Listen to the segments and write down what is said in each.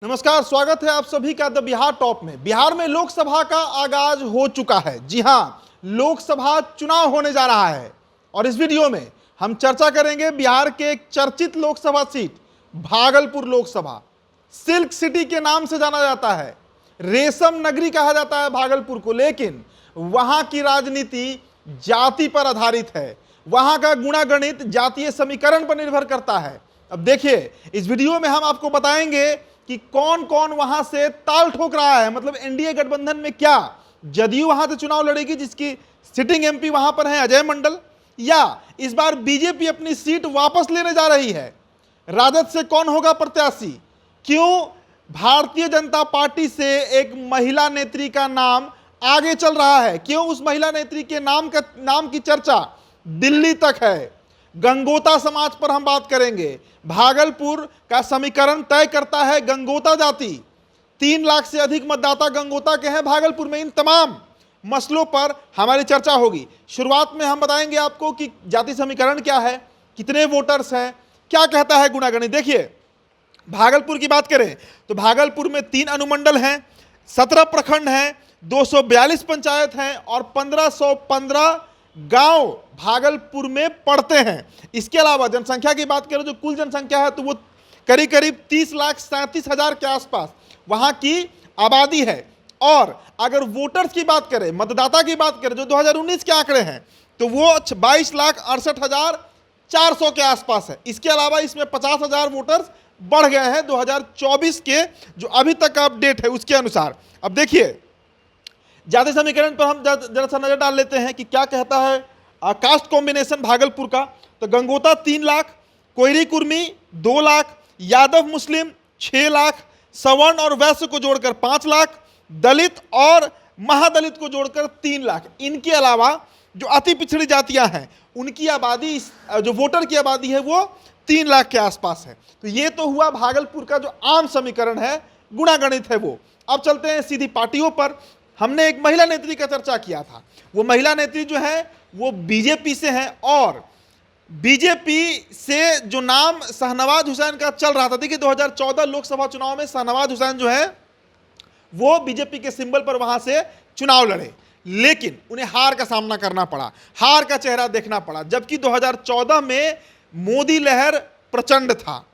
नमस्कार, स्वागत है आप सभी का द बिहार टॉप में। बिहार में लोकसभा का आगाज हो चुका है। जी हां, लोकसभा चुनाव होने जा रहा है और इस वीडियो में हम चर्चा करेंगे बिहार के एक चर्चित Lok Sabha seat Bhagalpur Lok Sabha. Silk city के नाम से जाना जाता है, रेशम नगरी कहा जाता है भागलपुर को, लेकिन वहां की राजनीति जाति पर आधारित है। वहां का गुणागणित जातीय समीकरण पर निर्भर करता है। अब देखिए, इस वीडियो में हम आपको बताएंगे कि कौन कौन वहां से ताल ठोक रहा है। मतलब एनडीए गठबंधन में क्या जदयू वहां से चुनाव लड़ेगी, जिसकी सिटिंग एमपी वहां पर है अजय मंडल, या इस बार बीजेपी अपनी सीट वापस लेने जा रही है। राजद से कौन होगा प्रत्याशी, क्यों भारतीय जनता पार्टी से एक महिला नेत्री का नाम आगे चल रहा है, क्यों उस महिला नेत्री के नाम की चर्चा दिल्ली तक है। गंगोता समाज पर हम बात करेंगे। भागलपुर का समीकरण तय करता है गंगोता जाति। 3 लाख से अधिक मतदाता गंगोता के हैं भागलपुर में। इन तमाम मसलों पर हमारी चर्चा होगी। शुरुआत में हम बताएंगे आपको कि जाति समीकरण क्या है, कितने वोटर्स हैं, क्या कहता है गुणागणित। देखिए, भागलपुर की बात करें तो भागलपुर में 3 अनुमंडल हैं, 17 प्रखंड हैं, 242 पंचायत हैं और 1515 गांव भागलपुर में पड़ते हैं। इसके अलावा जनसंख्या की बात करें, जो कुल जनसंख्या है तो वो करीब करीब 30,37,000 के आसपास वहां की आबादी है। और अगर वोटर्स की बात करें, मतदाता की बात करें, जो 2019 के आंकड़े हैं, तो वो 22,68,400 के आसपास है। इसके अलावा इसमें 50,000 वोटर्स बढ़ गए हैं 2024 के जो अभी तक का अपडेट है उसके अनुसार। अब देखिए, जाति समीकरण पर हम जरा सा नजर डाल लेते हैं कि क्या कहता है कास्ट कॉम्बिनेशन भागलपुर का। तो गंगोता 3 लाख, कोयरी कुर्मी 2 लाख, यादव मुस्लिम 6 लाख, सवर्ण और वैश्य को जोड़कर 5 लाख, दलित और महादलित को जोड़कर 3 लाख। इनके अलावा जो अति पिछड़ी जातियां हैं उनकी आबादी, जो वोटर की आबादी है वो 3 लाख के आसपास है। तो ये तो हुआ भागलपुर का जो आम समीकरण है, गुणागणित है वो। अब चलते हैं सीधी पार्टियों पर। हमने एक महिला नेत्री का चर्चा किया था। वो महिला नेत्री जो है वो बीजेपी से है और बीजेपी से जो नाम शाहनवाज हुसैन का चल रहा था। देखिए, 2014 लोकसभा चुनाव में शाहनवाज हुसैन जो है वो बीजेपी के सिंबल पर वहां से चुनाव लड़े, लेकिन उन्हें हार का सामना करना पड़ा, हार का चेहरा देखना पड़ा। जबकि 2014 में मोदी लहर प्रचंड था।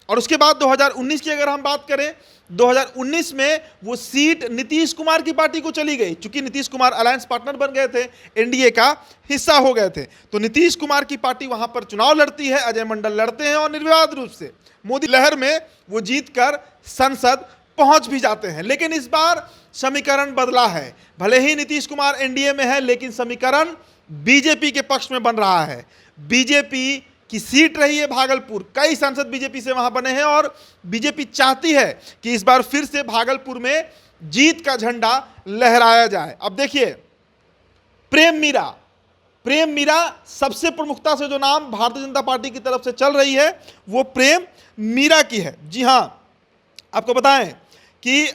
और उसके बाद 2019 की अगर हम बात करें, 2019 में वो सीट नीतीश कुमार की पार्टी को चली गई, क्योंकि नीतीश कुमार अलायंस पार्टनर बन गए थे, एनडीए का हिस्सा हो गए थे। तो नीतीश कुमार की पार्टी वहां पर चुनाव लड़ती है, अजय मंडल लड़ते हैं और निर्विवाद रूप से मोदी लहर में वो जीतकर संसद पहुंच भी जाते हैं। लेकिन इस बार समीकरण बदला है। भले ही नीतीश कुमार एनडीए में है, लेकिन समीकरण बीजेपी के पक्ष में बन रहा है। बीजेपी की सीट रही है भागलपुर, कई सांसद बीजेपी से वहां बने हैं और बीजेपी चाहती है कि इस बार फिर से भागलपुर में जीत का झंडा लहराया जाए। अब देखिए, प्रेम मीरा सबसे प्रमुखता से जो नाम भारतीय जनता पार्टी की तरफ से चल रही है वो प्रेम मीरा की है। जी हां, आपको बताएं कि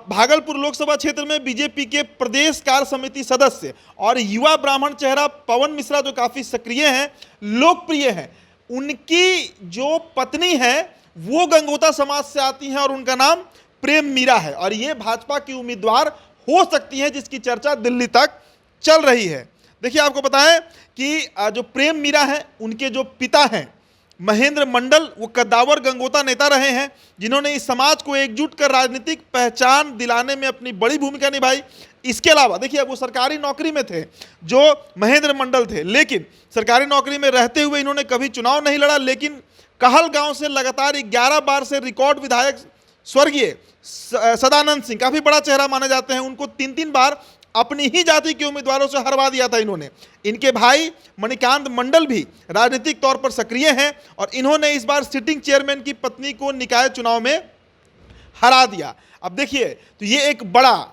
भागलपुर लोकसभा क्षेत्र में बीजेपी के प्रदेश कार्य समिति सदस्य और युवा ब्राह्मण चेहरा पवन मिश्रा, जो काफी सक्रिय हैं, लोकप्रिय हैं, उनकी जो पत्नी है वो गंगोता समाज से आती हैं और उनका नाम प्रेम मीरा है। और ये भाजपा की उम्मीदवार हो सकती है, जिसकी चर्चा दिल्ली तक चल रही है। देखिए, आपको बताएं कि जो प्रेम मीरा है, उनके जो पिता हैं महेंद्र मंडल, वो कद्दावर गंगोता नेता रहे हैं, जिन्होंने इस समाज को एकजुट कर राजनीतिक पहचान दिलाने में अपनी बड़ी भूमिका निभाई। इसके अलावा देखिए, वो सरकारी नौकरी में थे जो महेंद्र मंडल थे, लेकिन सरकारी नौकरी में रहते हुए इन्होंने कभी चुनाव नहीं लड़ा। लेकिन कहल गांव से लगातार 11 बार से रिकॉर्ड विधायक स्वर्गीय सदानंद सिंह, काफी बड़ा चेहरा माने जाते हैं, उनको 3-3 बार अपनी ही जाति के उम्मीदवारों से हरवा दिया था इन्होंने। इनके भाई मणिकांत मंडल भी राजनीतिक तौर पर सक्रिय हैं और इन्होंने इस बार सिटिंग चेयरमैन की पत्नी को निकाय चुनाव में हरा दिया। अब देखिए, तो ये एक बड़ा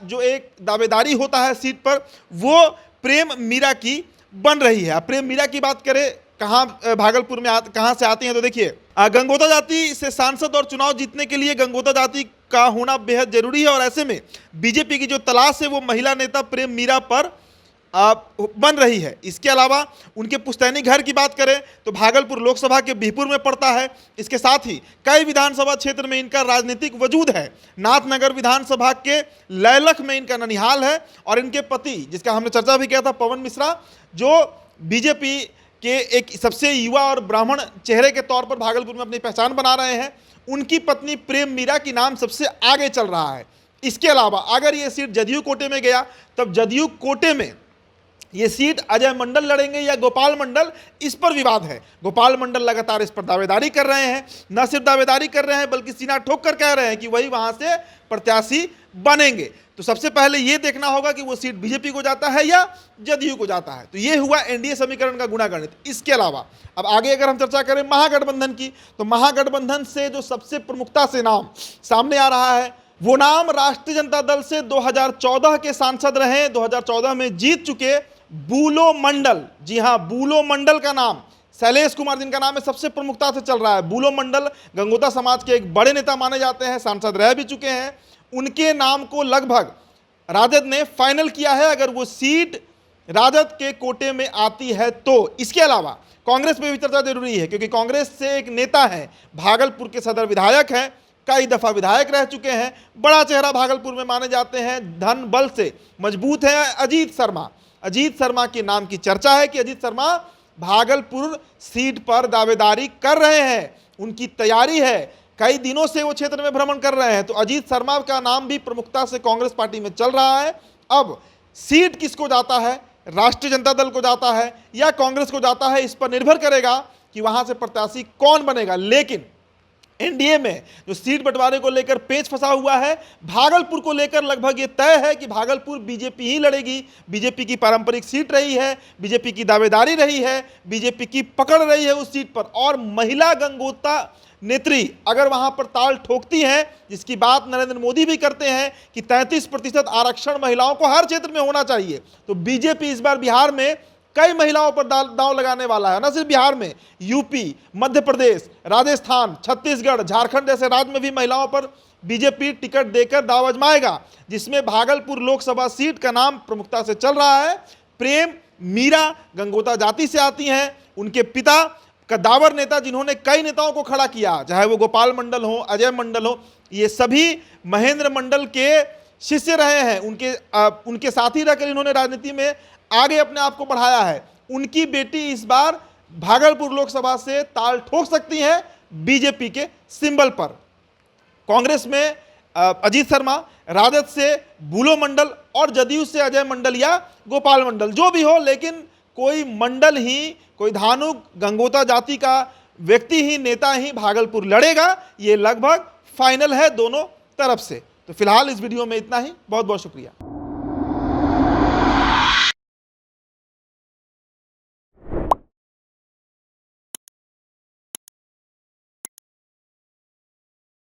जो एक दावेदारी होता है सीट पर, वो प्रेम मीरा की बन रही है। अब प्रेम मीरा की बात करें, कहाँ भागलपुर में कहाँ से आती हैं, तो देखिए, गंगोता जाति से सांसद और चुनाव जीतने के लिए गंगोता जाति का होना बेहद जरूरी है। और ऐसे में बीजेपी की जो तलाश है वो महिला नेता प्रेम मीरा पर बन रही है। इसके अलावा उनके पुश्तैनी घर की बात करें तो भागलपुर लोकसभा के बिहपुर में पड़ता है। इसके साथ ही कई विधानसभा क्षेत्र में इनका राजनीतिक वजूद है। नाथनगर विधानसभा के लैलख में इनका ननिहाल है और इनके पति, जिसका हमने चर्चा भी किया था, पवन मिश्रा, जो बीजेपी के एक सबसे युवा और ब्राह्मण चेहरे के तौर पर भागलपुर में अपनी पहचान बना रहे हैं, उनकी पत्नी प्रेम मीरा की नाम सबसे आगे चल रहा है। इसके अलावा अगर ये सीट जदयू कोटे में गया तब जदयू कोटे में ये सीट अजय मंडल लड़ेंगे या गोपाल मंडल, इस पर विवाद है। गोपाल मंडल लगातार इस पर दावेदारी कर रहे हैं, न सिर्फ दावेदारी कर रहे हैं बल्कि सीना ठोक कर कह रहे हैं कि वही वहां से प्रत्याशी बनेंगे। तो सबसे पहले ये देखना होगा कि वो सीट बीजेपी को जाता है या जदयू को जाता है। तो ये हुआ एनडीए समीकरण का गुणागणित। इसके अलावा अब आगे अगर हम चर्चा करें महागठबंधन की, तो महागठबंधन से जो सबसे प्रमुखता से नाम सामने आ रहा है वो नाम राष्ट्रीय जनता दल से 2014 के सांसद रहे, 2014 में जीत चुके बूलो मंडल। जी हां, बूलो मंडल का नाम, शैलेश कुमार जिनका नाम है, सबसे प्रमुखता से चल रहा है। बूलो मंडल गंगोता समाज के एक बड़े नेता माने जाते हैं, सांसद रह भी चुके हैं। उनके नाम को लगभग राजद ने फाइनल किया है अगर वो सीट राजद के कोटे में आती है तो। इसके अलावा कांग्रेस में भी चर्चा जरूरी है क्योंकि कांग्रेस से एक नेता है, भागलपुर के सदर विधायक हैं, कई दफा विधायक रह चुके हैं, बड़ा चेहरा भागलपुर में माने जाते हैं, धन बल से मजबूत है, अजीत शर्मा। अजीत शर्मा के नाम की चर्चा है कि अजीत शर्मा भागलपुर सीट पर दावेदारी कर रहे हैं, उनकी तैयारी है, कई दिनों से वो क्षेत्र में भ्रमण कर रहे हैं। तो अजीत शर्मा का नाम भी प्रमुखता से कांग्रेस पार्टी में चल रहा है। अब सीट किसको जाता है, राष्ट्रीय जनता दल को जाता है या कांग्रेस को जाता है, इस पर निर्भर करेगा कि वहां से प्रत्याशी कौन बनेगा। लेकिन एनडीए में जो सीट बंटवारे को लेकर पेच फंसा हुआ है, भागलपुर को लेकर लगभग ये तय है कि भागलपुर बीजेपी ही लड़ेगी। बीजेपी की पारंपरिक सीट रही है, बीजेपी की दावेदारी रही है, बीजेपी की पकड़ रही है उस सीट पर। और महिला गंगोता नेत्री अगर वहां पर ताल ठोकती हैं, जिसकी बात नरेंद्र मोदी भी करते हैं कि 33% आरक्षण महिलाओं को हर क्षेत्र में होना चाहिए, तो बीजेपी इस बार बिहार में कई महिलाओं पर दांव लगाने वाला है। न सिर्फ बिहार में, यूपी, मध्य प्रदेश, राजस्थान, छत्तीसगढ़, झारखंड जैसे राज्य में भी महिलाओं पर बीजेपी टिकट देकर दांव आजमाएगा, जिसमें भागलपुर लोकसभा सीट का नाम प्रमुखता से चल रहा है। प्रेम मीरा गंगोता जाति से आती हैं, उनके पिता कद्दावर नेता जिन्होंने कई नेताओं को खड़ा किया, चाहे वो गोपाल मंडल हो, अजय मंडल हो, ये सभी महेंद्र मंडल के शिष्य रहे हैं। उनके साथी रहकर इन्होंने राजनीति में आगे अपने आप को बढ़ाया है। उनकी बेटी इस बार भागलपुर लोकसभा से ताल ठोक सकती है बीजेपी के सिंबल पर। कांग्रेस में अजीत शर्मा, राजद से बूलो मंडल और जदयू से अजय मंडल या गोपाल मंडल, जो भी हो, लेकिन कोई मंडल ही, कोई धानुक गंगोता जाति का व्यक्ति ही, नेता ही भागलपुर लड़ेगा। ये लगभग फाइनल है दोनों तरफ से। तो फिलहाल इस वीडियो में इतना ही। बहुत बहुत शुक्रिया।